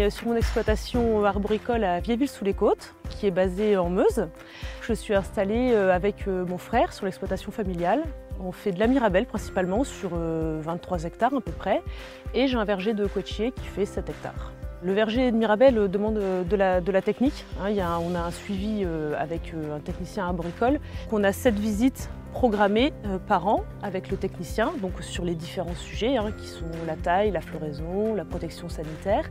est sur mon exploitation arboricole à Vieilleville-sous-les-Côtes, qui est basée en Meuse. Je suis installée avec mon frère sur l'exploitation familiale. On fait de la mirabelle principalement sur 23 hectares à peu près. Et j'ai un verger de cocotiers qui fait 7 hectares. Le verger de mirabelle demande de la technique. On a un suivi avec un technicien arboricole. On a 7 visites programmées par an avec le technicien, donc sur les différents sujets qui sont la taille, la floraison, la protection sanitaire.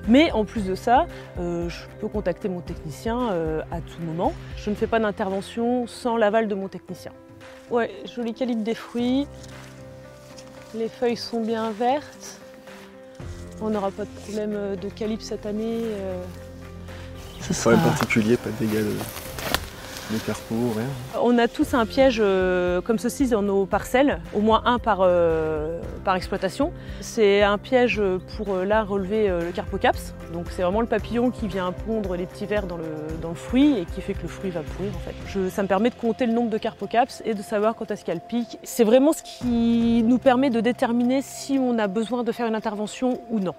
Mais en plus de ça, je peux contacter mon technicien à tout moment. Je ne fais pas d'intervention sans l'aval de mon technicien. Ouais, joli calibre des fruits. Les feuilles sont bien vertes. On n'aura pas de problème de calibre cette année. Pas de particulier, pas de dégâts de carrefour, rien. On a tous un piège comme ceci dans nos parcelles, au moins un par exploitation. C'est un piège pour là relever le carpocaps. Donc c'est vraiment le papillon qui vient pondre les petits vers dans le fruit et qui fait que le fruit va pourrir en fait. Ça me permet de compter le nombre de carpocaps et de savoir quand est-ce qu'elle pique. C'est vraiment ce qui nous permet de déterminer si on a besoin de faire une intervention ou non.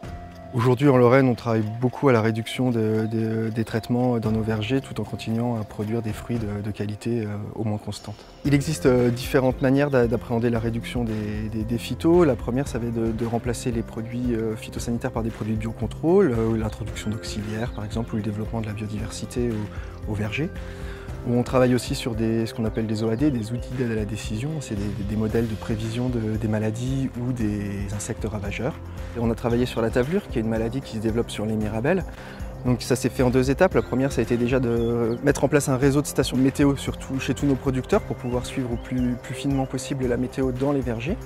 Aujourd'hui en Lorraine, on travaille beaucoup à la réduction des traitements dans nos vergers tout en continuant à produire des fruits de qualité au moins constante. Il existe différentes manières d'appréhender la réduction des phytos. La première, ça va être de remplacer les produits phytosanitaires par des produits de biocontrôle, l'introduction d'auxiliaires par exemple, ou le développement de la biodiversité au verger. On travaille aussi sur ce qu'on appelle des OAD, des outils d'aide à la décision. C'est des modèles de prévision des maladies ou des insectes ravageurs. Et on a travaillé sur la tavelure, qui est une maladie qui se développe sur les mirabelles. Donc ça s'est fait en 2 étapes. La première, ça a été déjà de mettre en place un réseau de stations météo chez tous nos producteurs pour pouvoir suivre au plus finement possible la météo dans les vergers.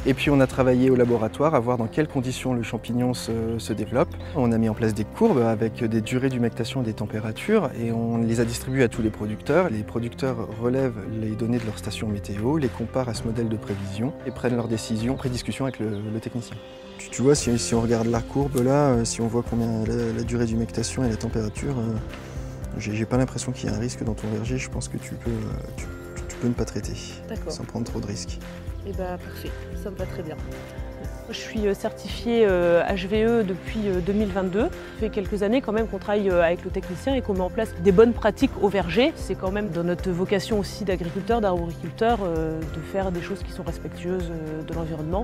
Et puis on a travaillé au laboratoire à voir dans quelles conditions le champignon se développe. On a mis en place des courbes avec des durées d'humectation et des températures et on les a distribuées à tous les producteurs. Les producteurs relèvent les données de leur station météo, les comparent à ce modèle de prévision et prennent leurs décisions après discussion avec le technicien. Tu vois, si on regarde la courbe là, si on voit combien la durée d'humectation et la température, j'ai pas l'impression qu'il y a un risque dans ton verger. Je pense que tu peux ne pas traiter sans prendre trop de risques. Eh bien, parfait, ça me va très bien. Je suis certifiée HVE depuis 2022. Ça fait quelques années quand même qu'on travaille avec le technicien et qu'on met en place des bonnes pratiques au verger. C'est quand même dans notre vocation aussi d'agriculteur, d'arboriculteur, de faire des choses qui sont respectueuses de l'environnement.